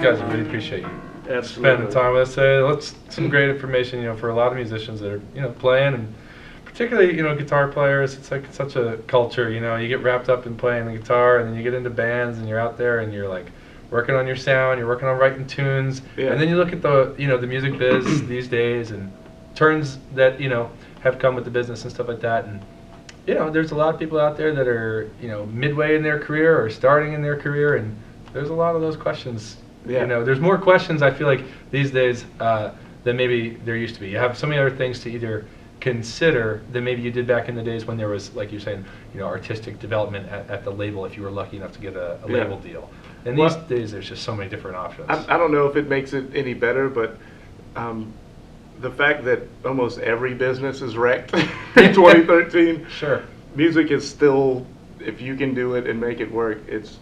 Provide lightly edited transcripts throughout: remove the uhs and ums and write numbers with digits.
Guys, I really appreciate you Absolutely. spending time with us today. That's some great information, for a lot of musicians that are, playing, and particularly, guitar players. It's like such a culture, you get wrapped up in playing the guitar, and then you get into bands, and you're out there, and you're like working on your sound, you're working on writing tunes, and then you look at the music biz these days, and turns that, have come with the business and stuff like that, and there's a lot of people out there that are, midway in their career or starting in their career, and there's a lot of those questions. There's more questions, I feel like, these days than maybe there used to be. You have so many other things to either consider than maybe you did back in the days when there was, like you're saying, artistic development at the label, if you were lucky enough to get a label deal. And these days, there's just so many different options. I don't know if it makes it any better, but the fact that almost every business is wrecked in 2013. Sure. Music is still, if you can do it and make it work, it's.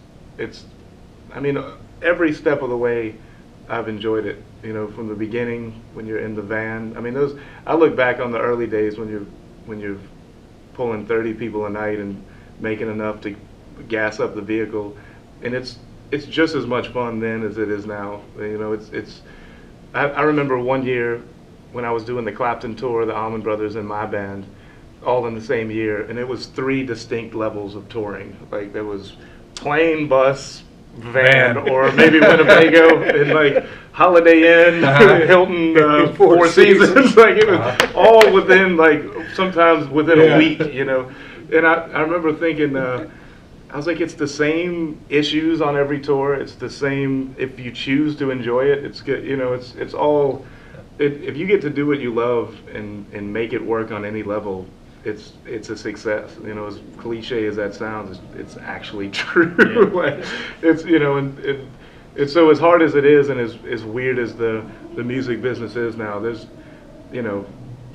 I mean, every step of the way, I've enjoyed it. From the beginning when you're in the van. I mean, I look back on the early days when you're pulling 30 people a night and making enough to gas up the vehicle, and it's just as much fun then as it is now. I remember one year when I was doing the Clapton tour, the Allman Brothers and my band, all in the same year, and it was 3 distinct levels of touring. Like, there was plane, bus, van, or maybe Winnebago, and like Holiday Inn, Hilton, Four Seasons. Like, it was all within, like, sometimes within a week, And I remember thinking, I was like, it's the same issues on every tour. It's the same, if you choose to enjoy it, it's good. It's all, if you get to do what you love and make it work on any level, it's a success. As cliche as that sounds, it's actually true. Like, it's, and so as hard as it is, and as weird as the music business is now, there's,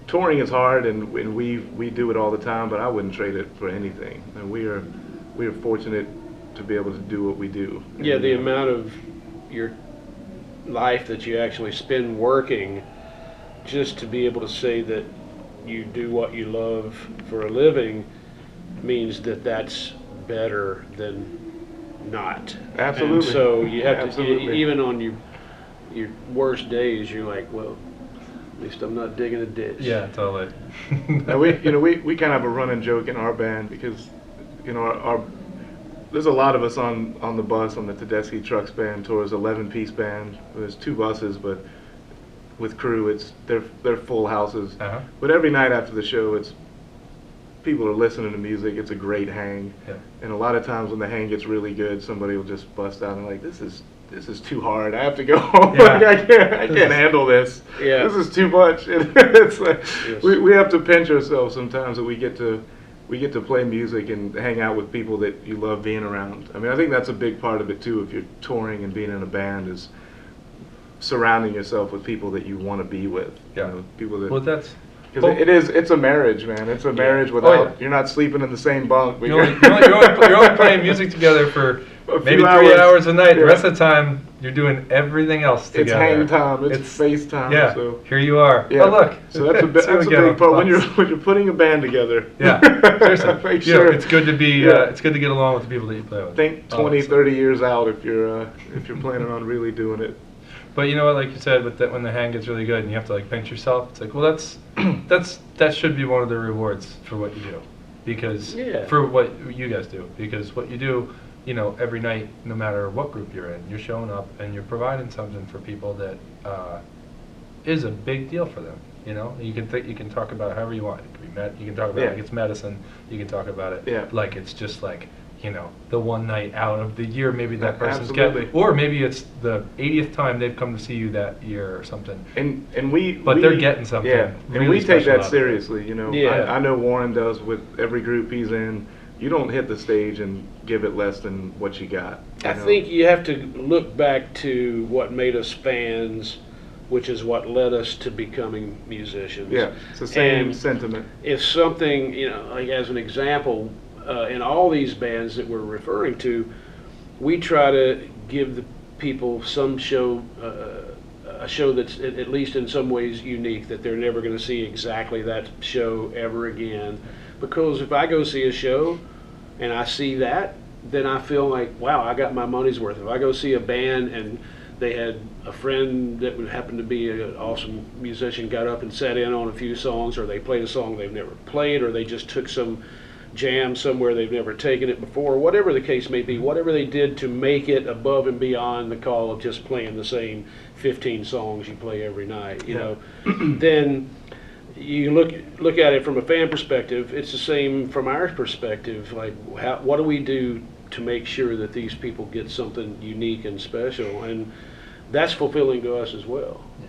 touring is hard, and we do it all the time, but I wouldn't trade it for anything. And we are fortunate to be able to do what we do. Yeah, the amount of your life that you actually spend working, just to be able to say that you do what you love for a living, means that that's better than not. Absolutely. And so you have to, Absolutely. even on your worst days, you're like, well, at least I'm not digging a ditch. Yeah, totally. Now we kind of have a running joke in our band because, our there's a lot of us on the bus on the Tedeschi Trucks band tour. It's 11-piece band. There's 2 buses, but with crew, they're full houses. But every night after the show, people are listening to music. It's a great hang. And a lot of times when the hang gets really good, somebody will just bust out and like, this is too hard. I have to go home. Like, I can't handle this. This is too much. And it's like, we have to pinch ourselves sometimes that we get to play music and hang out with people that you love being around. I mean, I think that's a big part of it too. If you're touring and being in a band, is surrounding yourself with people that you want to be with. People that. Well, that's. Because it's a marriage, man. It's a marriage without, you're not sleeping in the same bunk. But you're only playing music together for maybe 3 hours a night. The rest of the time, you're doing everything else together. It's hang time. It's face time. Yeah. So. Here you are. Yeah. Oh, look. So that's a big part when you're putting a band together. Yeah. Seriously. Make sure it's good to be. It's good to get along with the people that you play with. Think 20, 30 years out if you're planning on really doing it. But you know what, like you said, with that, when the hang gets really good and you have to like pinch yourself, it's like, well, that should be one of the rewards for what you do, because for what you guys do, because what you do, every night, no matter what group you're in, you're showing up and you're providing something for people that is a big deal for them. You can talk about it however you want. It could be you can talk about it like it's medicine. You can talk about it like it's just like, the one night out of the year maybe that person's getting, or maybe it's the 80th time they've come to see you that year or something. And they're getting something. Yeah, really and we take that special seriously. I know Warren does with every group he's in. You don't hit the stage and give it less than what you got. I think you have to look back to what made us fans, which is what led us to becoming musicians. Yeah, it's the same sentiment. If something, like as an example, in all these bands that we're referring to, we try to give the people some show, a show that's at least in some ways unique, that they're never going to see exactly that show ever again. Because if I go see a show and I see that, then I feel like, wow, I got my money's worth. If I go see a band and they had a friend that would happen to be an awesome musician, got up and sat in on a few songs, or they played a song they've never played, or they just took some jam somewhere they've never taken it before, whatever the case may be, whatever they did to make it above and beyond the call of just playing the same 15 songs you play every night, you know, then you look at it from a fan perspective. It's the same from our perspective. Like, what do we do to make sure that these people get something unique and special? And that's fulfilling to us as well. Yeah.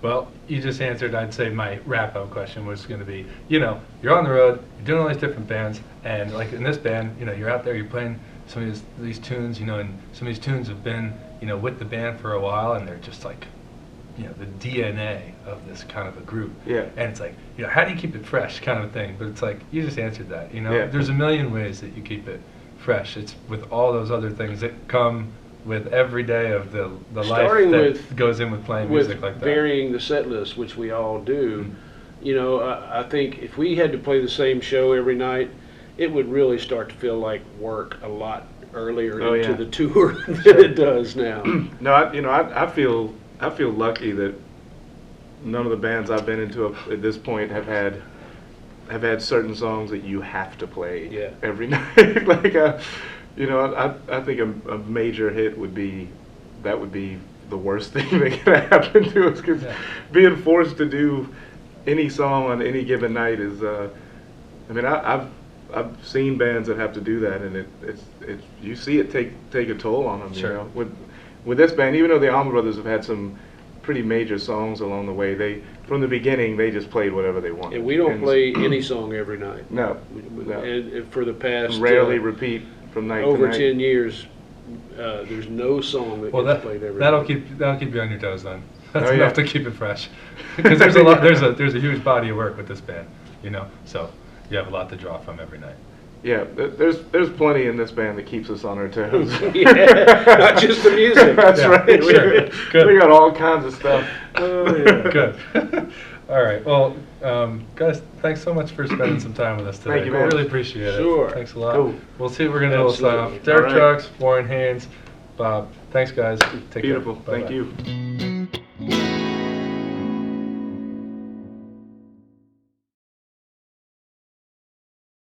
Well, you just answered, I'd say, my wrap-up question was going to be, you know, you're on the road, you're doing all these different bands, and like in this band, you know, you're out there, you're playing some of these tunes, you know, and some of these tunes have been, you know, with the band for a while, and they're just like, you know, the DNA of this kind of a group. Yeah. And it's like, you know, how do you keep it fresh, kind of thing? But it's like, you just answered that, you know. Yeah. There's a million ways that you keep it fresh. It's with all those other things that come with every day of the life Starting that goes in with playing music like that. Varying the set list, which we all do. You know, I think if we had to play the same show every night, it would really start to feel like work a lot earlier into the tour than it does now. No, I feel lucky that none of the bands I've been into at this point have had certain songs that you have to play every night. Like, you know, I think a major hit would be the worst thing that could happen to us, because being forced to do any song on any given night is. I mean, I've seen bands that have to do that, and it's you see it take a toll on them. Sure. You know, with this band, even though the Allman Brothers have had some pretty major songs along the way, from the beginning they just played whatever they wanted. And we don't play any song every night. No. And for the past rarely repeat from night to night. over 10 years, there's no song that gets played every that'll night. keep you on your toes then. That's enough to keep it fresh. Because there's a huge body of work with this band, you know. So you have a lot to draw from every night. Yeah, there's plenty in this band that keeps us on our toes. Not just the music. That's right. Sure. Good. We got all kinds of stuff. Oh, yeah. Good. All right. Well, guys, thanks so much for spending some time with us today. Thank you, man. We really appreciate it. Sure. Thanks a lot. Cool. We'll see if we're going to do a sign off. Absolutely. Derek All right. Trucks, Warren Haynes, Bob. Thanks, guys. Take Beautiful. care. Thank Bye-bye. you.